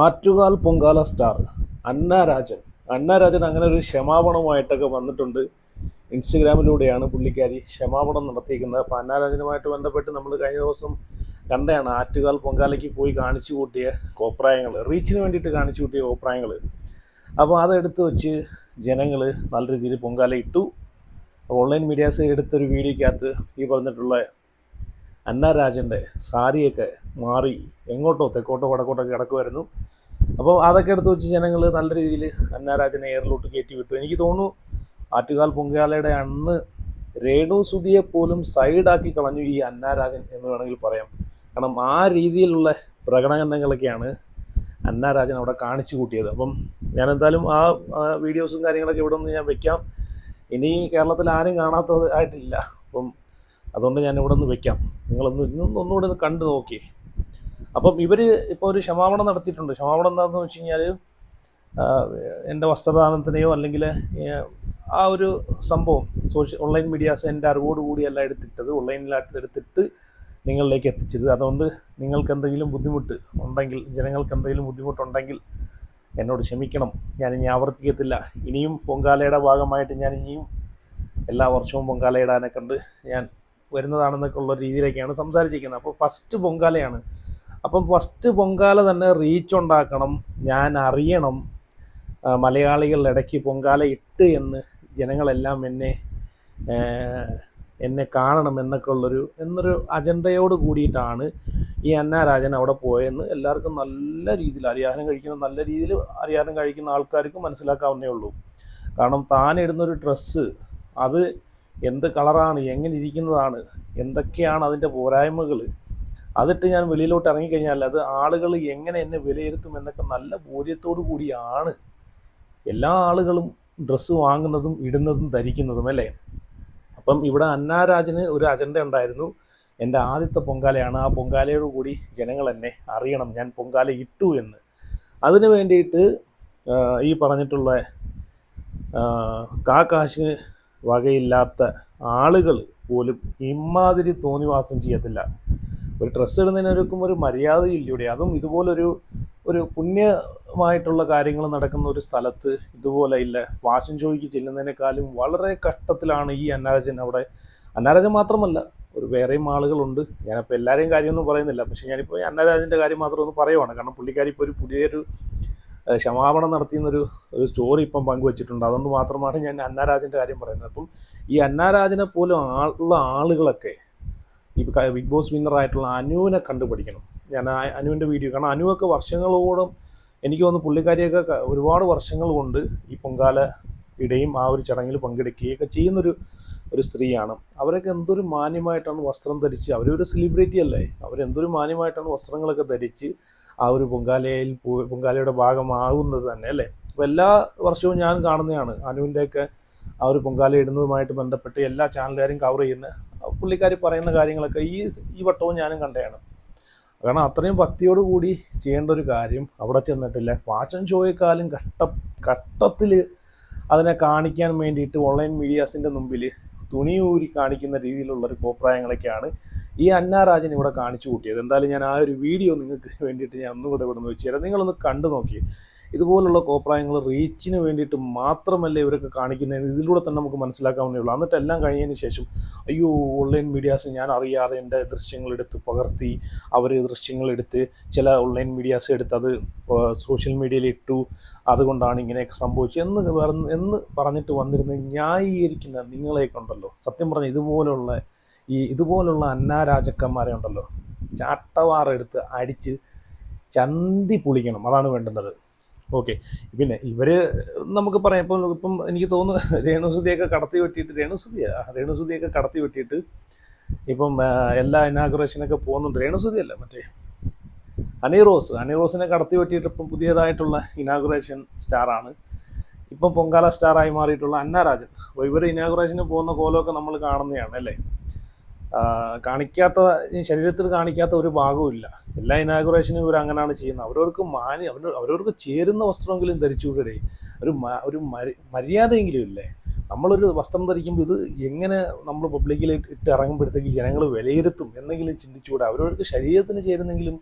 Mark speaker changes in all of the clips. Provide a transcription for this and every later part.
Speaker 1: Attukal Pongala star അന്ന രാജൻ അങ്ങനെ ഒരു ക്ഷമാപണമായിട്ടൊക്കെ വന്നിട്ടുണ്ട്. ഇൻസ്റ്റഗ്രാമിലൂടെയാണ് പുള്ളിക്കാരി ക്ഷമാപണം നടത്തിയിരിക്കുന്നത്. അപ്പോൾ അന്ന രാജനുമായിട്ട് ബന്ധപ്പെട്ട് നമ്മൾ കഴിഞ്ഞ ദിവസം കണ്ടതാണ് ആറ്റുകാൽ പൊങ്കാലയ്ക്ക് പോയി കാണിച്ചു കൂട്ടിയ കോപ്രായങ്ങൾ, റീച്ചിന് വേണ്ടിയിട്ട് കാണിച്ചു കൂട്ടിയ കോപ്രായങ്ങൾ. അപ്പോൾ അതെടുത്ത് വെച്ച് ജനങ്ങൾ നല്ല രീതിയിൽ പൊങ്കാല ഇട്ടു. ഓൺലൈൻ മീഡിയാസ് എടുത്തൊരു വീഡിയോയ്ക്കകത്ത് ഈ പറഞ്ഞിട്ടുള്ള അന്ന രാജൻ്റെ സാരിയൊക്കെ മാറി എങ്ങോട്ടോ തെക്കോട്ടോ വടക്കോട്ടൊക്കെ കിടക്കുമായിരുന്നു. അപ്പോൾ അതൊക്കെ എടുത്ത് വെച്ച് ജനങ്ങൾ നല്ല രീതിയിൽ അന്ന രാജനെ എയറിലോട്ട് കയറ്റി വിട്ടു. എനിക്ക് തോന്നുന്നു ആറ്റുകാൽ പൊങ്കാലയുടെ അന്ന് രേണു സുധിയെ പോലും സൈഡാക്കി കളഞ്ഞു ഈ അന്ന രാജൻ എന്ന് വേണമെങ്കിൽ പറയാം. കാരണം ആ രീതിയിലുള്ള പ്രകടനങ്ങളൊക്കെയാണ് അന്ന രാജൻ അവിടെ കാണിച്ചു കൂട്ടിയത്. അപ്പം ഞാൻ എന്തായാലും ആ വീഡിയോസും കാര്യങ്ങളൊക്കെ ഇവിടെ നിന്ന് ഞാൻ വെക്കാം. ഇനി കേരളത്തിൽ ആരും കാണാത്തത് ആയിട്ടില്ല. അപ്പം അതുകൊണ്ട് ഞാൻ ഇവിടെ നിന്ന് വെക്കാം. ഒന്നുകൂടെ ഒന്ന് കണ്ടു നോക്കി. അപ്പം ഇവർ ഇപ്പോൾ ഒരു ക്ഷമാപണം നടത്തിയിട്ടുണ്ട്. ക്ഷമാപണം എന്താണെന്ന് വെച്ച് കഴിഞ്ഞാൽ എൻ്റെ വസ്ത്രദാനത്തിനെയോ അല്ലെങ്കിൽ ആ ഒരു സംഭവം ഓൺലൈൻ മീഡിയാസ് എൻ്റെ അറിവോടുകൂടിയല്ല എടുത്തിട്ടത്, ഓൺലൈനിലായിട്ട് എടുത്തിട്ട് നിങ്ങളിലേക്ക് എത്തിച്ചത്. അതുകൊണ്ട് നിങ്ങൾക്ക് എന്തെങ്കിലും ബുദ്ധിമുട്ട് ഉണ്ടെങ്കിൽ, ജനങ്ങൾക്ക് എന്തെങ്കിലും ബുദ്ധിമുട്ടുണ്ടെങ്കിൽ എന്നോട് ക്ഷമിക്കണം. ഞാനിനി ആവർത്തിക്കത്തില്ല. ഇനിയും പൊങ്കാലയുടെ ഭാഗമായിട്ട് ഞാൻ ഇനിയും എല്ലാ വർഷവും പൊങ്കാല ഇടാനെ കണ്ട് ഞാൻ വരുന്നതാണെന്നൊക്കെ ഉള്ള രീതിയിലേക്കാണ് സംസാരിച്ചിരിക്കുന്നത്. അപ്പോൾ ഫസ്റ്റ് പൊങ്കാലയാണ്. അപ്പം ഫസ്റ്റ് പൊങ്കാല തന്നെ റീച്ച് ഉണ്ടാക്കണം, ഞാൻ അറിയണം, മലയാളികളുടെ ഇടയ്ക്ക് പൊങ്കാല ഇട്ട് എന്ന് ജനങ്ങളെല്ലാം എന്നെ കാണണം എന്നൊക്കെ എന്നൊരു അജണ്ടയോട് കൂടിയിട്ടാണ് ഈ അന്ന രാജൻ അവിടെ പോയെന്ന് എല്ലാവർക്കും നല്ല രീതിയിൽ നല്ല രീതിയിൽ അറിയാനും കഴിക്കുന്ന ആൾക്കാർക്ക് മനസ്സിലാക്കാവുന്നേ ഉള്ളൂ. കാരണം താൻ ഇടുന്നൊരു ഡ്രസ്സ് അത് എന്ത് കളറാണ്, എങ്ങനെ ഇരിക്കുന്നതാണ്, എന്തൊക്കെയാണ് അതിൻ്റെ പോരായ്മകൾ, അതിട്ട് ഞാൻ വെളിയിലോട്ട് ഇറങ്ങിക്കഴിഞ്ഞാൽ അത് ആളുകൾ എങ്ങനെ എന്നെ വിലയിരുത്തും എന്നൊക്കെ നല്ല ബോധ്യത്തോടു കൂടിയാണ് എല്ലാ ആളുകളും ഡ്രസ്സ് വാങ്ങുന്നതും ഇടുന്നതും ധരിക്കുന്നതും അല്ലേ. അപ്പം ഇവിടെ അന്ന രാജന് ഒരു അജണ്ട ഉണ്ടായിരുന്നു. എൻ്റെ ആദ്യത്തെ പൊങ്കാലയാണ്, ആ പൊങ്കാലയോട് കൂടി ജനങ്ങൾ എന്നെ അറിയണം, ഞാൻ പൊങ്കാല ഇട്ടു എന്ന്. അതിനു വേണ്ടിയിട്ട് ഈ പറഞ്ഞിട്ടുള്ള കാശ് വകയില്ലാത്ത ആളുകൾ പോലും ഇമാതിരി തോന്നിവാസം ചെയ്യത്തില്ല. ഒരു ഡ്രസ്സ് ഇടുന്നതിനൊരുക്കും ഒരു മര്യാദയില്ലൂടെ. അതും ഇതുപോലൊരു പുണ്യമായിട്ടുള്ള കാര്യങ്ങൾ നടക്കുന്ന ഒരു സ്ഥലത്ത് ഇതുപോലെ ഇല്ല. ഫാഷൻ ഷോയ്ക്ക് ചെല്ലുന്നതിനേക്കാളും വളരെ കഷ്ടത്തിലാണ് ഈ അന്നരാജൻ അവിടെ. അന്നരാജൻ മാത്രമല്ല, ഒരു വേറെയും ആളുകളുണ്ട്. ഞാനിപ്പോൾ എല്ലാവരെയും കാര്യമൊന്നും പറയുന്നില്ല. പക്ഷേ ഞാനിപ്പോൾ അന്നരാജൻ്റെ കാര്യം മാത്രം ഒന്ന് പറയുവാണ്. കാരണം പുള്ളിക്കാരി ഇപ്പോൾ ഒരു പുതിയൊരു ക്ഷമാപണം നടത്തിയെന്നൊരു സ്റ്റോറി ഇപ്പം പങ്കുവച്ചിട്ടുണ്ട്. അതുകൊണ്ട് മാത്രമാണ് ഞാൻ അന്നരാജൻ്റെ കാര്യം പറയുന്നത്. അപ്പം ഈ അന്നരാജനെ പോലും ഉള്ള ആളുകളൊക്കെ ഈ ബിഗ് ബോസ് വിന്നറായിട്ടുള്ള അനുവിനെ കണ്ടുപിടിക്കണം. ഞാൻ അനുവിൻ്റെ വീഡിയോ, കാരണം അനുവൊക്കെ വർഷങ്ങളോളം എനിക്ക് തോന്നുന്നു പുള്ളിക്കാരിയൊക്കെ ഒരുപാട് വർഷങ്ങൾ കൊണ്ട് ഈ പൊങ്കാല ഇടയും ആ ഒരു ചടങ്ങിൽ പങ്കെടുക്കുകയൊക്കെ ചെയ്യുന്നൊരു സ്ത്രീയാണ്. അവരൊക്കെ എന്തൊരു മാന്യമായിട്ടാണ് വസ്ത്രം ധരിച്ച്, അവരൊരു സെലിബ്രിറ്റി അല്ലേ, അവരെന്തൊരു മാന്യമായിട്ടാണ് വസ്ത്രങ്ങളൊക്കെ ധരിച്ച് ആ ഒരു പൊങ്കാലയുടെ ഭാഗമാകുന്നത് തന്നെ അല്ലേ. അപ്പോൾ എല്ലാ വർഷവും ഞാൻ കാണുന്നതാണ് അനുവിൻ്റെയൊക്കെ ആ ഒരു പൊങ്കാല ഇടുന്നതുമായിട്ട് ബന്ധപ്പെട്ട് എല്ലാ ചാനലുകാരും കവർ ചെയ്യുന്ന പുള്ളിക്കാരി പറയുന്ന കാര്യങ്ങളൊക്കെ ഈ വട്ടവും ഞാനും കണ്ടതാണ്. കാരണം അത്രയും ഭക്തിയോടുകൂടി ചെയ്യേണ്ട ഒരു കാര്യം അവിടെ ചെന്നിട്ടില്ല. ഫാഷൻ ഷോയെക്കാളും ഘട്ടത്തിൽ അതിനെ കാണിക്കാൻ വേണ്ടിയിട്ട് ഓൺലൈൻ മീഡിയാസിൻ്റെ മുമ്പിൽ തുണിയൂരി കാണിക്കുന്ന രീതിയിലുള്ളൊരു കോപ്രായങ്ങളൊക്കെയാണ് ഈ അന്ന രാജൻ ഇവിടെ കാണിച്ചു കൂട്ടിയത്. എന്തായാലും ഞാൻ ആ ഒരു വീഡിയോ നിങ്ങൾക്ക് വേണ്ടിയിട്ട് ഞാൻ ഒന്നുകൂടെ ഇവിടെ നിന്ന് വെച്ച് തരാം. നിങ്ങളൊന്ന് കണ്ടു നോക്കി. ഇതുപോലുള്ള കോപ്രായങ്ങൾ റീച്ചിന് വേണ്ടിയിട്ട് മാത്രമല്ല ഇവരൊക്കെ കാണിക്കുന്നത്, ഇതിലൂടെ തന്നെ നമുക്ക് മനസ്സിലാക്കാവുന്നേ ഉള്ളൂ. എന്നിട്ട് എല്ലാം കഴിഞ്ഞതിന് ശേഷം അയ്യോ ഓൺലൈൻ മീഡിയാസ് ഞാൻ അറിയാതെ എൻ്റെ ദൃശ്യങ്ങളെടുത്ത് പകർത്തി, അവർ ദൃശ്യങ്ങളെടുത്ത് ചില ഓൺലൈൻ മീഡിയാസ് എടുത്ത് അത് സോഷ്യൽ മീഡിയയിൽ ഇട്ടു, അതുകൊണ്ടാണ് ഇങ്ങനെയൊക്കെ സംഭവിച്ചത് എന്ന് പറഞ്ഞിട്ട് വന്നിരുന്ന് ന്യായീകരിക്കുന്ന നിങ്ങളെയൊക്കെ ഉണ്ടല്ലോ. സത്യം പറഞ്ഞാൽ ഇതുപോലുള്ള അന്നാരാജക്കന്മാരെ ഉണ്ടല്ലോ ചാട്ടവാറെടുത്ത് അടിച്ച് ചന്തി പൊളിക്കണം. അതാണ് വേണ്ടുന്നത്. ഓക്കെ, പിന്നെ ഇവർ നമുക്ക് പറയാം. ഇപ്പം എനിക്ക് തോന്നുന്നു രേണുസുധിയൊക്കെ കടത്തി വെട്ടിയിട്ട് ഇപ്പം എല്ലാ ഇനാഗുറേഷനൊക്കെ പോകുന്നുണ്ട്. രേണുസുധിയല്ല, മറ്റേ ഹണിറോസിനെ കടത്തി വെട്ടിയിട്ട് ഇപ്പം പുതിയതായിട്ടുള്ള ഇനാഗുറേഷൻ സ്റ്റാറാണ്. ഇപ്പം പൊങ്കാല സ്റ്റാറായി മാറിയിട്ടുള്ള അന്ന രാജൻ. അപ്പോൾ ഇവർ ഇനാഗുറേഷന് പോകുന്ന കോലമൊക്കെ നമ്മൾ കാണുന്നതാണ് അല്ലേ. ശരീരത്തിൽ കാണിക്കാത്ത ഒരു ഭാഗവും ഇല്ല. എല്ലാ ഇനാഗുറേഷനും ഇവർ അങ്ങനെയാണ് ചെയ്യുന്നത്. അവരവർക്ക് ചേരുന്ന വസ്ത്രമെങ്കിലും ധരിച്ചുകൂടെ, ഒരു മര്യാദയെങ്കിലും ഇല്ലേ. നമ്മളൊരു വസ്ത്രം ധരിക്കുമ്പോൾ ഇത് എങ്ങനെ നമ്മൾ പബ്ലിക്കിൽ ഇട്ട് ഇറങ്ങുമ്പോഴത്തേക്ക് ജനങ്ങൾ വിലയിരുത്തും എന്നെങ്കിലും ചിന്തിച്ചുകൂടെ. അവരവർക്ക് ശരീരത്തിന് ചേരുന്നെങ്കിലും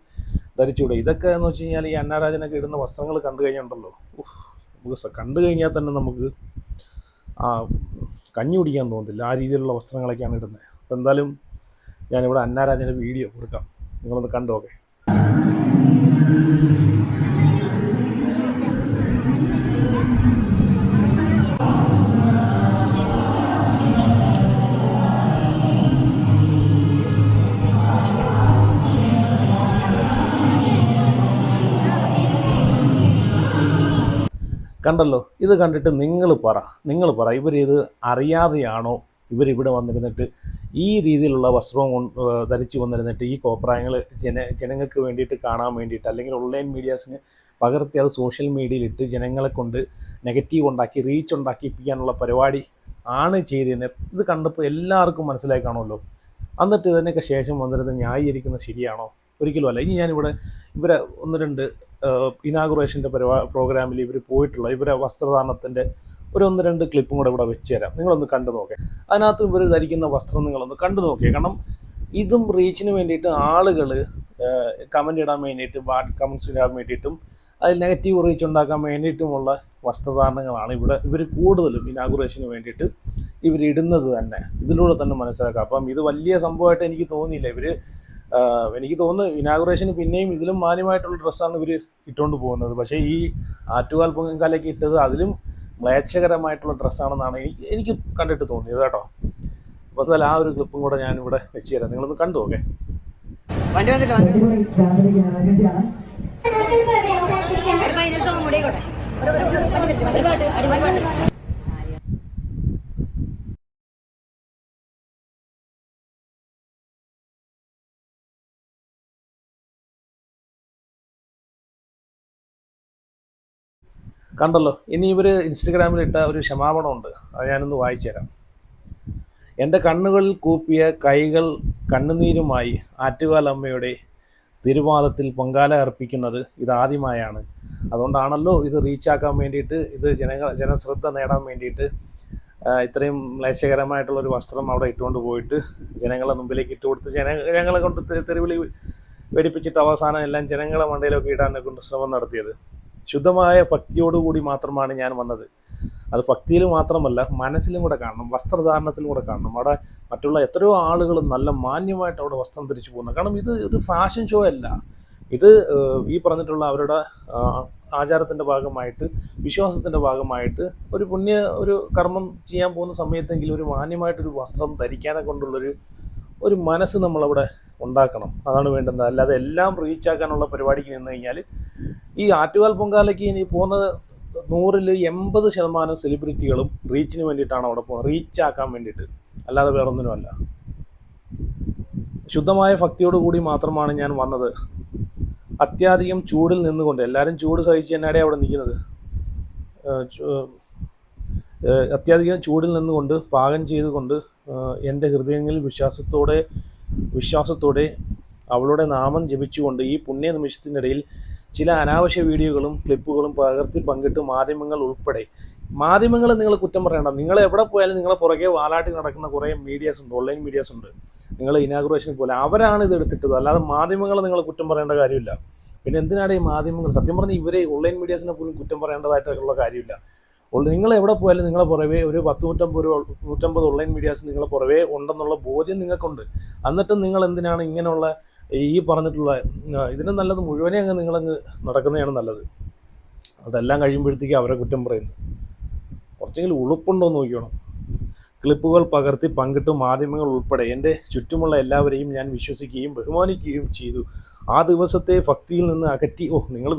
Speaker 1: ധരിച്ചുകൂടെ? ഇതൊക്കെ എന്ന് വെച്ച് കഴിഞ്ഞാൽ ഈ അന്നാരാജനൊക്കെ ഇടുന്ന വസ്ത്രങ്ങൾ കണ്ടു കഴിഞ്ഞിട്ടുണ്ടല്ലോ, നമുക്ക് കണ്ടു കഴിഞ്ഞാൽ തന്നെ നമുക്ക് ആ കഞ്ഞി കുടിക്കാൻ തോന്നത്തില്ല. ആ രീതിയിലുള്ള വസ്ത്രങ്ങളൊക്കെയാണ് ഇടുന്നത്. അപ്പോൾ എന്തായാലും ഞാനിവിടെ അന്നാരാജൻ്റെ വീഡിയോ കൊടുക്കാം, നിങ്ങളൊന്ന് കണ്ടു നോക്കേ. കണ്ടല്ലോ, ഇത് കണ്ടിട്ട് നിങ്ങൾ പറ ഇവരിത് അറിയാതെയാണോ ഇവരിവിടെ വന്നിരുന്നിട്ട് ഈ രീതിയിലുള്ള വസ്ത്രവും ധരിച്ച് വന്നിരുന്നിട്ട് ഈ കോപ്രായങ്ങൾ ജനങ്ങൾക്ക് വേണ്ടിയിട്ട് കാണാൻ വേണ്ടിയിട്ട്, അല്ലെങ്കിൽ ഓൺലൈൻ മീഡിയാസിന് പകർത്തി അത് സോഷ്യൽ മീഡിയയിലിട്ട് ജനങ്ങളെ കൊണ്ട് നെഗറ്റീവ് ഉണ്ടാക്കി റീച്ച് ഉണ്ടാക്കിപ്പിക്കാനുള്ള പരിപാടി ആണ് ചെയ്തിരുന്നത്. ഇത് കണ്ടപ്പോൾ എല്ലാവർക്കും മനസ്സിലായി കാണുമല്ലോ. എന്നിട്ട് ഇതിനൊക്കെ ശേഷം വന്നിരുന്നത് ന്യായീകരിക്കുന്നത് ശരിയാണോ? ഒരിക്കലും അല്ല. ഇനി ഞാനിവിടെ ഇവരെ 1-2 ഇനാഗുറേഷൻ്റെ പ്രോഗ്രാമിൽ ഇവർ പോയിട്ടുള്ള ഇവരെ വസ്ത്രധാരണത്തിൻ്റെ ഒരു 1-2 ക്ലിപ്പും കൂടെ ഇവിടെ വെച്ച് തരാം, നിങ്ങളൊന്ന് കണ്ടു നോക്കേ. അതിനകത്ത് ഇവർ ധരിക്കുന്ന വസ്ത്രം നിങ്ങളൊന്ന് കണ്ടു നോക്കിയേ. കാരണം ഇതും റീച്ചിന് വേണ്ടിയിട്ട് ആളുകൾ കമൻ്റ് ഇടാൻ വേണ്ടിയിട്ട്, ബാഡ് കമൻറ്റ്സ് ഇടാൻ വേണ്ടിയിട്ടും അതിൽ നെഗറ്റീവ് റീച്ച് ഉണ്ടാക്കാൻ വേണ്ടിയിട്ടുമുള്ള വസ്ത്രധാരണങ്ങളാണ് ഇവർ കൂടുതലും ഇനാഗുറേഷന് വേണ്ടിയിട്ട് ഇവരിടുന്നത് തന്നെ. ഇതിലൂടെ തന്നെ മനസ്സിലാക്കാം. അപ്പം ഇത് വലിയ സംഭവമായിട്ട് എനിക്ക് തോന്നിയില്ല. എനിക്ക് തോന്നുന്നു ഇനാഗുറേഷന് പിന്നെയും ഇതിലും മാന്യമായിട്ടുള്ള ഡ്രസ്സാണ് ഇവർ ഇട്ടുകൊണ്ട് പോകുന്നത്. പക്ഷേ ഈ ആറ്റുകാൽ പൊങ്കാലയ്ക്ക് ഇട്ടത് അതിലും മ്ലേച്ഛകരമായിട്ടുള്ള ഡ്രസ്സാണെന്നാണ് എനിക്ക് കണ്ടിട്ട് തോന്നിയത് കേട്ടോ. അപ്പോൾ എന്തായാലും ആ ഒരു ക്ലിപ്പും കൂടെ ഞാനിവിടെ വെച്ച് തരാം, നിങ്ങളൊന്ന് കണ്ടു നോക്കേ. കണ്ടല്ലോ. ഇനി ഇവർ ഇൻസ്റ്റഗ്രാമിലിട്ട ഒരു ക്ഷമാപണമുണ്ട്, അത് ഞാനൊന്ന് വായിച്ചു തരാം. എൻ്റെ കണ്ണുകളിൽ കൂപ്പിയ കൈകൾ കണ്ണുനീരുമായി ആറ്റുകാലമ്മയുടെ തിരുവാദത്തിൽ പൊങ്കാല അർപ്പിക്കുന്നത് ഇതാദ്യമായാണ്. അതുകൊണ്ടാണല്ലോ ഇത് റീച്ചാക്കാൻ വേണ്ടിയിട്ട്, ഇത് ജനശ്രദ്ധ നേടാൻ വേണ്ടിയിട്ട് ഇത്രയും മ്ലേച്ഛകരമായിട്ടുള്ളൊരു വസ്ത്രം അവിടെ ഇട്ടുകൊണ്ട് പോയിട്ട് ജനങ്ങളെ മുമ്പിലേക്ക് ഇട്ട് കൊടുത്ത് ജനങ്ങളെ കൊണ്ട് തെരുവിളി വെടിപ്പിച്ചിട്ട് അവസാനം എല്ലാം ജനങ്ങളെ മണ്ടയിലൊക്കെ ഇടാനെ കൊണ്ട് ശ്രമം നടത്തിയത്. ശുദ്ധമായ ഭക്തിയോടുകൂടി മാത്രമാണ് ഞാൻ വന്നത്. അത് ഭക്തിയിൽ മാത്രമല്ല, മനസ്സിലും കൂടെ കാണണം, വസ്ത്രധാരണത്തിലും കൂടെ കാണണം. അവിടെ മറ്റുള്ള എത്രയോ ആളുകൾ നല്ല മാന്യമായിട്ട് അവിടെ വസ്ത്രം ധരിച്ചു പോകുന്നത്. കാരണം ഇത് ഒരു ഫാഷൻ ഷോ അല്ല, ഇത് ഈ പറഞ്ഞിട്ടുള്ള അവരുടെ ആചാരത്തിൻ്റെ ഭാഗമായിട്ട്, വിശ്വാസത്തിൻ്റെ ഭാഗമായിട്ട് ഒരു കർമ്മം ചെയ്യാൻ പോകുന്ന സമയത്തെങ്കിലും ഒരു മാന്യമായിട്ടൊരു വസ്ത്രം ധരിക്കാനെ കൊണ്ടുള്ളൊരു മനസ്സ് നമ്മളവിടെ ഉണ്ടാക്കണം. അതാണ് വേണ്ടത്. അല്ലാതെ എല്ലാം റീച്ചാക്കാനുള്ള പരിപാടിക്ക് നിന്ന് കഴിഞ്ഞാൽ ഈ ആറ്റുകാൽ പൊങ്കാലയ്ക്ക് ഇനി പോകുന്നത് 100-ൽ 80% സെലിബ്രിറ്റികളും റീച്ചിന് വേണ്ടിയിട്ടാണ് അവിടെ പോകുന്നത്, റീച്ചാക്കാൻ വേണ്ടിയിട്ട്, അല്ലാതെ വേറൊന്നിനുമല്ല. ശുദ്ധമായ ഭക്തിയോടുകൂടി മാത്രമാണ് ഞാൻ വന്നത്. അത്യാധികം ചൂടിൽ നിന്നുകൊണ്ട്, എല്ലാവരും ചൂട് സഹിച്ച് തന്നെയാണ് അവിടെ നിൽക്കുന്നത്, അത്യാധികം ചൂടിൽ നിന്നുകൊണ്ട് പാകം ചെയ്തുകൊണ്ട് എൻ്റെ ഹൃദയങ്ങളിൽ വിശ്വാസത്തോടെ അവളുടെ നാമം ജപിച്ചുകൊണ്ട് ഈ പുണ്യ നിമിഷത്തിനിടയിൽ ചില അനാവശ്യ വീഡിയോകളും ക്ലിപ്പുകളും പകർത്തി പങ്കിട്ട് മാധ്യമങ്ങളെ നിങ്ങൾ കുറ്റം പറയണ്ട. നിങ്ങൾ എവിടെ പോയാലും നിങ്ങളെ പുറകെ വാലാട്ടി നടക്കുന്ന കുറേ മീഡിയാസ് ഉണ്ട്, ഓൺലൈൻ മീഡിയാസ് ഉണ്ട്. നിങ്ങൾ ഇനാഗുറേഷന് പോലെ അവരാണ് ഇത് എടുത്തിട്ടത്, അല്ലാതെ മാധ്യമങ്ങളെ നിങ്ങൾ കുറ്റം പറയേണ്ട കാര്യമില്ല. പിന്നെ എന്തിനാണ് ഈ മാധ്യമങ്ങൾ, സത്യം പറഞ്ഞാൽ ഇവരെ ഓൺലൈൻ മീഡിയാസിനെ പോലും കുറ്റം പറയേണ്ടതായിട്ടുള്ള കാര്യമില്ല. നിങ്ങൾ എവിടെ പോയാലും നിങ്ങളെ പുറവേ ഒരു 150 ഓൺലൈൻ മീഡിയാസ് നിങ്ങളെ പുറവേ ഉണ്ടെന്നുള്ള ബോധ്യം നിങ്ങൾക്കുണ്ട്. എന്നിട്ടും നിങ്ങൾ എന്തിനാണ് ഇങ്ങനെയുള്ള ഈ പറഞ്ഞിട്ടുള്ള ഇതിന് നല്ലത് മുഴുവനെ നിങ്ങളങ്ങ് നടക്കുന്നതാണ് നല്ലത്. അതെല്ലാം കഴിയുമ്പോഴത്തേക്കും അവരെ കുറ്റം പറയുന്നു. കുറച്ചെങ്കിലും ഉളുപ്പുണ്ടോ എന്ന് നോക്കണം. ക്ലിപ്പുകൾ പകർത്തി പങ്കിട്ട് മാധ്യമങ്ങൾ ഉൾപ്പെടെ എൻ്റെ ചുറ്റുമുള്ള എല്ലാവരെയും ഞാൻ വിശ്വസിക്കുകയും ബഹുമാനിക്കുകയും ചെയ്തു. ആ ദിവസത്തെ ഭക്തിയിൽ നിന്ന് അകറ്റി നിങ്ങൾ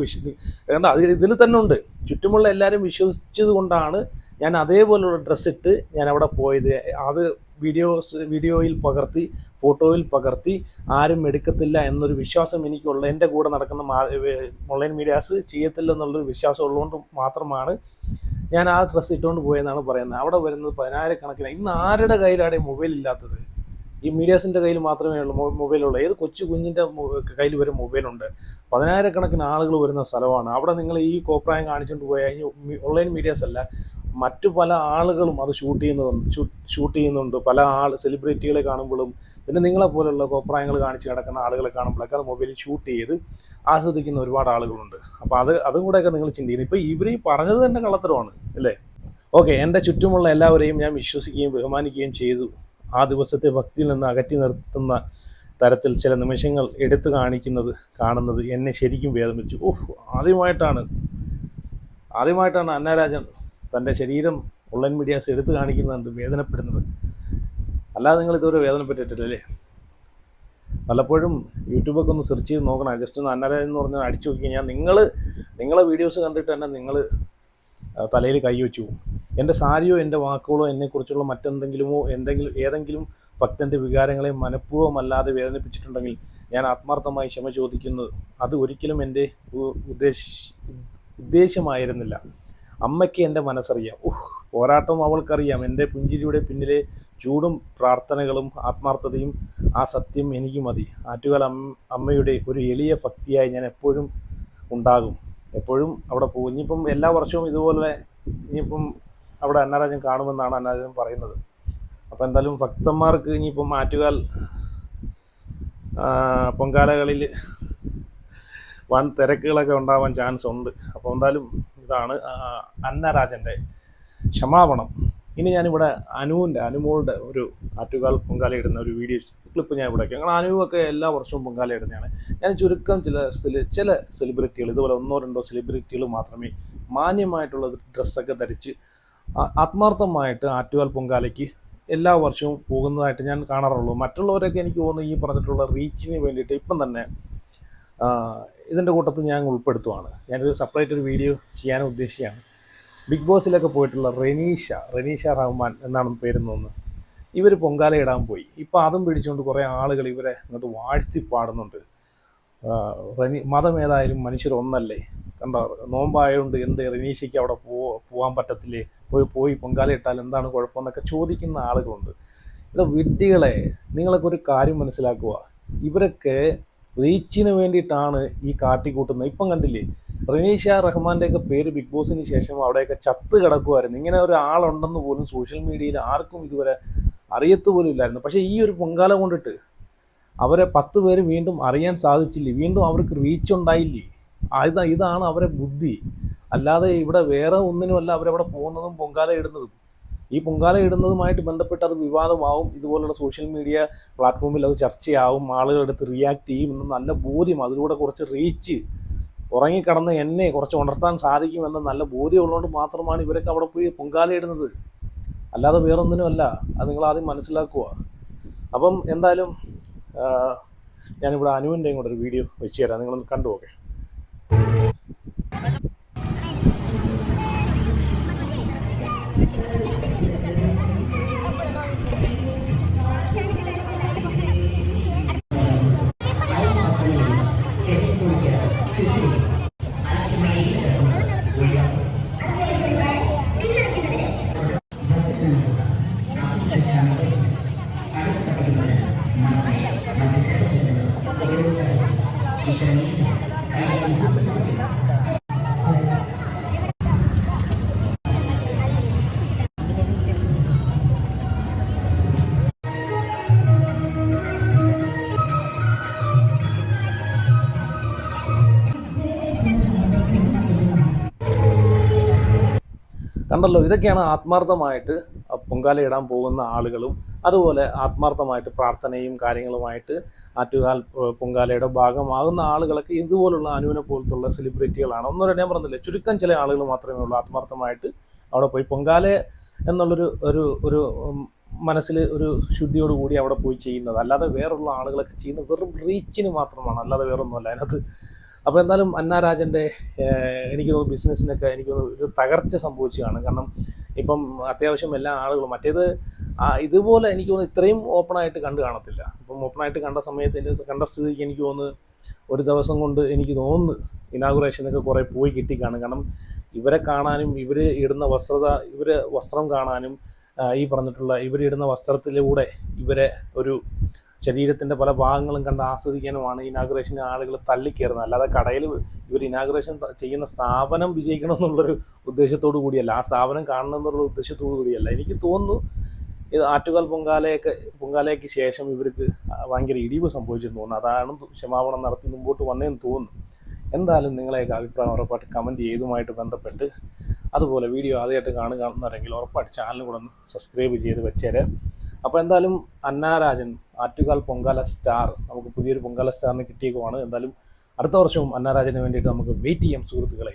Speaker 1: കാരണം ഇതിൽ തന്നെ ഉണ്ട്. ചുറ്റുമുള്ള എല്ലാവരും വിശ്വസിച്ചത് കൊണ്ടാണ് ഞാൻ അതേപോലുള്ള ഡ്രസ്സ് ഇട്ട് ഞാൻ അവിടെ പോയത്. അത് വീഡിയോയിൽ പകർത്തി, ഫോട്ടോയിൽ പകർത്തി ആരും എടുക്കത്തില്ല എന്നൊരു വിശ്വാസം എനിക്കുള്ള, എൻ്റെ കൂടെ നടക്കുന്ന ഓൺലൈൻ മീഡിയാസ് ചെയ്യത്തില്ലെന്നുള്ളൊരു വിശ്വാസം ഉള്ളതുകൊണ്ട് മാത്രമാണ് ഞാൻ ആ ഡ്രസ്സ് ഇട്ടുകൊണ്ട് പോയെന്നാണ് പറയുന്നത്. അവിടെ വരുന്നത് 10,000-കണക്കിന്. ഇന്ന് ആരുടെ കയ്യിലാണ് മൊബൈൽ ഇല്ലാത്തത്? ഈ മീഡിയാസിൻ്റെ കയ്യിൽ മാത്രമേ ഉള്ളൂ മൊബൈലുള്ളൂ. ഏത് കൊച്ചു കുഞ്ഞിൻ്റെ കയ്യിൽ വരെ മൊബൈലുണ്ട്. 10,000-കണക്കിന് ആളുകൾ വരുന്ന സ്ഥലമാണ്. അവിടെ നിങ്ങൾ ഈ കോപ്രായം കാണിച്ചുകൊണ്ട് പോയാൽ ഈ ഓൺലൈൻ മീഡിയാസ് അല്ല, മറ്റു പല ആളുകളും അത് ഷൂട്ട് ചെയ്യുന്നുണ്ട്. പല സെലിബ്രിറ്റികളെ കാണുമ്പോഴും പിന്നെ നിങ്ങളെപ്പോലുള്ള കോപ്രായങ്ങൾ കാണിച്ച് കിടക്കുന്ന ആളുകളെ കാണുമ്പോഴൊക്കെ അത് മൊബൈലിൽ ഷൂട്ട് ചെയ്ത് ആസ്വദിക്കുന്ന ഒരുപാട് ആളുകളുണ്ട്. അപ്പോൾ അതും കൂടെയൊക്കെ നിങ്ങൾ ചിന്തിക്കുന്നത്. ഇപ്പോൾ ഇവർ ഈ പറഞ്ഞത് തന്നെ കള്ളത്തരമാണ് അല്ലേ? ഓക്കെ, എൻ്റെ ചുറ്റുമുള്ള എല്ലാവരെയും ഞാൻ വിശ്വസിക്കുകയും ബഹുമാനിക്കുകയും ചെയ്തു. ആ ദിവസത്തെ ഭക്തിയിൽ നിന്ന് അകറ്റി നിർത്തുന്ന തരത്തിൽ ചില നിമിഷങ്ങൾ എടുത്തു കാണുന്നത് എന്നെ ശരിക്കും വേദനിപ്പിച്ചു. ആദ്യമായിട്ടാണ് അന്നാരാജൻ തൻ്റെ ശരീരം ഓൺലൈൻ മീഡിയാസ് എടുത്തു കാണിക്കുന്നുണ്ട് വേദനപ്പെടുന്നത്. അല്ലാതെ നിങ്ങൾ ഇതുവരെ വേദനപ്പെട്ടിട്ടില്ലല്ലേ? പലപ്പോഴും യൂട്യൂബൊക്കെ ഒന്ന് സെർച്ച് ചെയ്ത് നോക്കണം. ജസ്റ്റ് ഒന്ന് അന്നാരാജൻ എന്ന് പറഞ്ഞാൽ അടിച്ചു നോക്കി കഴിഞ്ഞാൽ നിങ്ങളെ വീഡിയോസ് കണ്ടിട്ട് തന്നെ നിങ്ങൾ തലയിൽ കൈവച്ചു പോകും. എൻ്റെ സാരിയോ എൻ്റെ വാക്കുകളോ എന്നെക്കുറിച്ചുള്ള ഏതെങ്കിലും ഭക്തൻ്റെ വികാരങ്ങളെ മനഃപൂർവ്വമല്ലാതെ വേദനിപ്പിച്ചിട്ടുണ്ടെങ്കിൽ ഞാൻ ആത്മാർത്ഥമായി ക്ഷമ ചോദിക്കുന്നത് അത് ഒരിക്കലും എൻ്റെ ഉദ്ദേശമായിരുന്നില്ല. അമ്മയ്ക്ക് എൻ്റെ മനസ്സറിയാം. പോരാട്ടം അവൾക്കറിയാം. എൻ്റെ പുഞ്ചിരിയുടെ പിന്നിലെ ചൂടും പ്രാർത്ഥനകളും ആത്മാർത്ഥതയും ആ സത്യം എനിക്ക് മതി. ആറ്റുകാൽ അമ്മയുടെ ഒരു എളിയ ഭക്തിയായി ഞാൻ എപ്പോഴും ഉണ്ടാകും, എപ്പോഴും അവിടെ പോകും. ഇനിയിപ്പം എല്ലാ വർഷവും ഇതുപോലെ ഇനിയിപ്പം അവിടെ അന്നാരാജൻ കാണുമെന്നാണ് അന്നാരാജൻ പറയുന്നത്. അപ്പോൾ എന്തായാലും ഭക്തന്മാർക്ക് ഇനിയിപ്പം ആറ്റുകാൽ പൊങ്കാലകളിൽ വൻ തിരക്കുകളൊക്കെ ഉണ്ടാവാൻ ചാൻസ് ഉണ്ട്. അപ്പോൾ എന്തായാലും ഇതാണ് അന്നരാജൻ്റെ ക്ഷമാപണം. ഇനി ഞാനിവിടെ അനുമോളുടെ ഒരു ആറ്റുകാൽ പൊങ്കാല ഇടുന്ന ഒരു വീഡിയോ ക്ലിപ്പ് ഞാൻ ഇവിടെ അങ്ങനെ അനുവൊക്കെ എല്ലാ വർഷവും പൊങ്കാല ഇടുന്നതാണ്. ഞാൻ ചുരുക്കം ചില സെലിബ്രിറ്റികൾ, ഇതുപോലെ 1-2 സെലിബ്രിറ്റികൾ മാത്രമേ മാന്യമായിട്ടുള്ള ഡ്രസ്സൊക്കെ ധരിച്ച് ആത്മാർത്ഥമായിട്ട് ആറ്റുകാൽ പൊങ്കാലയ്ക്ക് എല്ലാ വർഷവും പോകുന്നതായിട്ട് ഞാൻ കാണാറുള്ളൂ. മറ്റുള്ളവരൊക്കെ എനിക്ക് തോന്നുന്നു ഈ പറഞ്ഞിട്ടുള്ള റീച്ചിന് വേണ്ടിയിട്ട് ഇപ്പം തന്നെ ഇതിൻ്റെ കൂട്ടത്തിൽ ഞാൻ ഉൾപ്പെടുത്തുവാണ്. ഞാനൊരു സെപ്പറേറ്റ് ഒരു വീഡിയോ ചെയ്യാനും ഉദ്ദേശിക്കുകയാണ്. ബിഗ് ബോസിലൊക്കെ പോയിട്ടുള്ള റെനീഷ റഹ്മാൻ എന്നാണ് പേരെന്ന് തോന്നുന്നു. ഇവർ പൊങ്കാല ഇടാൻ പോയി. ഇപ്പോൾ അതും പിടിച്ചുകൊണ്ട് കുറേ ആളുകൾ ഇവരെ ഇങ്ങോട്ട് വാഴ്ത്തി പാടുന്നുണ്ട്. മതം ഏതായാലും മനുഷ്യരൊന്നല്ലേ, കണ്ടോ, നോമ്പായതുകൊണ്ട് എന്ത് റെനീഷയ്ക്ക് അവിടെ പോകാൻ പറ്റത്തില്ലേ, പോയി പൊങ്കാല ഇട്ടാൽ എന്താണ് കുഴപ്പമെന്നൊക്കെ ചോദിക്കുന്ന ആളുകളുണ്ട്. ഇവിടെ വിഡ്ഢികളെ, നിങ്ങളൊക്കെ ഒരു കാര്യം മനസ്സിലാക്കുക. ഇവരൊക്കെ റീച്ചിന് വേണ്ടിയിട്ടാണ് ഈ കാട്ടിക്കൂട്ടുന്നത്. ഇപ്പം കണ്ടില്ലേ, റെനീഷ റഹ്മാൻ്റെയൊക്കെ പേര് ബിഗ് ബോസിന് ശേഷം അവിടെയൊക്കെ ചത്ത് കിടക്കുമായിരുന്നു. ഇങ്ങനെ ഒരാളുണ്ടെന്ന് പോലും സോഷ്യൽ മീഡിയയിൽ ആർക്കും ഇതുവരെ അറിയത്തുപോലും ഇല്ലായിരുന്നു. പക്ഷേ ഈ ഒരു പൊങ്കാല കൊണ്ടിട്ട് അവരെ 10 പേര് വീണ്ടും അറിയാൻ സാധിച്ചില്ലേ, വീണ്ടും അവർക്ക് റീച്ച് ഉണ്ടായില്ലേ. ഇതാണ് അവരെ ബുദ്ധി. അല്ലാതെ ഇവിടെ വേറെ ഒന്നിനുമല്ല അവരവിടെ പോകുന്നതും പൊങ്കാല ഇടുന്നതും. ഈ പൊങ്കാല ഇടുന്നതുമായിട്ട് ബന്ധപ്പെട്ട് അത് വിവാദമാവും. ഇതുപോലുള്ള സോഷ്യൽ മീഡിയ പ്ലാറ്റ്ഫോമിൽ അത് ചർച്ചയാവും, ആളുകളെടുത്ത് റിയാക്ട് ചെയ്യും എന്ന് നല്ല ബോധ്യം, അതിലൂടെ കുറച്ച് റീച്ച്, ഉറങ്ങിക്കിടന്ന് എന്നെ കുറച്ച് ഉണർത്താൻ സാധിക്കുമെന്ന് നല്ല ബോധ്യമുള്ളതുകൊണ്ട് മാത്രമാണ് ഇവരൊക്കെ അവിടെ പോയി പൊങ്കാല ഇടുന്നത്. അല്ലാതെ വേറൊന്നിനുമല്ല. അത് നിങ്ങൾ ആദ്യം മനസ്സിലാക്കുക. അപ്പം എന്തായാലും ഞാനിവിടെ അനുവിൻ്റെയും കൂടെ ഒരു വീഡിയോ വെച്ച് തരാം, നിങ്ങളൊന്ന് കണ്ടു നോക്കേ. കണ്ടല്ലോ, ഇതൊക്കെയാണ് ആത്മാർത്ഥമായിട്ട് പൊങ്കാല ഇടാൻ പോകുന്ന ആളുകളും അതുപോലെ ആത്മാർത്ഥമായിട്ട് പ്രാർത്ഥനയും കാര്യങ്ങളുമായിട്ട് ആറ്റുകാൽ പൊങ്കാലയുടെ ഭാഗമാകുന്ന ആളുകളൊക്കെ ഇതുപോലുള്ള അനുവിനെ പോലത്തുള്ള സെലിബ്രിറ്റികളാണ്. ഞാൻ പറഞ്ഞില്ലേ, ചുരുക്കം ചില ആളുകൾ മാത്രമേ ഉള്ളൂ ആത്മാർത്ഥമായിട്ട് അവിടെ പോയി പൊങ്കാല എന്നുള്ളൊരു ഒരു മനസ്സിൽ ഒരു ശുദ്ധിയോടുകൂടി അവിടെ പോയി ചെയ്യുന്നത്. അല്ലാതെ വേറുള്ള ആളുകളൊക്കെ ചെയ്യുന്നത് വെറും റീച്ചിന് മാത്രമാണ്, അല്ലാതെ വേറൊന്നുമല്ല അതിനകത്ത്. അപ്പോൾ എന്തായാലും അന്നാരാജൻ്റെ എനിക്ക് തോന്നുന്നു ബിസിനസ്സിനൊക്കെ എനിക്ക് തോന്നുന്നു ഒരു തകർച്ച സംഭവിച്ചു കാണും. കാരണം ഇപ്പം അത്യാവശ്യം എല്ലാ ആളുകളും മറ്റേത് ഇതുപോലെ എനിക്ക് തോന്നുന്നു ഇത്രയും ഓപ്പണായിട്ട് കാണത്തില്ല. ഇപ്പം ഓപ്പണായിട്ട് കണ്ട സ്ഥിതിക്ക് എനിക്ക് തോന്നുന്നു ഒരു ദിവസം കൊണ്ട് എനിക്ക് തോന്നുന്നു ഇനാഗുറേഷനൊക്കെ കുറേ പോയി കിട്ടിക്കാണും. കാരണം ഇവരെ കാണാനും ഇവർ ഇടുന്ന വസ്ത്രം കാണാനും ഈ പറഞ്ഞിട്ടുള്ള ഇവരിടുന്ന വസ്ത്രത്തിലൂടെ ഇവരെ ഒരു ശരീരത്തിൻ്റെ പല ഭാഗങ്ങളും കണ്ട് ആസ്വദിക്കാനുമാണ് ഇനാഗുറേഷന് ആളുകൾ തള്ളിക്കയറുന്നത്. അല്ലാതെ കടയിൽ ഇവർ ഇനാഗുറേഷൻ ചെയ്യുന്ന സ്ഥാപനം വിജയിക്കണം എന്നുള്ളൊരു ഉദ്ദേശത്തോടു കൂടിയല്ല, ആ സ്ഥാപനം കാണണം എന്നുള്ള ഉദ്ദേശത്തോടു കൂടിയല്ല. എനിക്ക് തോന്നുന്നു ഇത് ആറ്റുകാൽ പൊങ്കാലയ്ക്ക് ശേഷം ഇവർക്ക് ഭയങ്കര ഇടിവ് സംഭവിച്ചെന്ന് തോന്നുന്നു. അതാണ് ക്ഷമാപണം നടത്തി മുമ്പോട്ട് വന്നതെന്ന് തോന്നുന്നു. എന്തായാലും നിങ്ങളെയൊക്കെ അഭിപ്രായം ഉറപ്പായിട്ട് കമൻറ്റ് ചെയ്തുമായിട്ട് ബന്ധപ്പെട്ട്, അതുപോലെ വീഡിയോ ആദ്യമായിട്ട് കാണുന്നവരെങ്കിൽ ഉറപ്പായിട്ട് ചാനൽ കൂടെ ഒന്ന് സബ്സ്ക്രൈബ് ചെയ്ത് വെച്ചേരെ. അപ്പോൾ എന്തായാലും അന്നാരാജൻ ആറ്റുകാൽ പൊങ്കാല സ്റ്റാർ നമുക്ക് പുതിയൊരു പൊങ്കാല സ്റ്റാറിന് കിട്ടിയേക്കുവാണ്. എന്തായാലും അടുത്ത വർഷവും അന്നാരാജന് വേണ്ടിയിട്ട് നമുക്ക് വെയിറ്റ് ചെയ്യാം സുഹൃത്തുക്കളെ.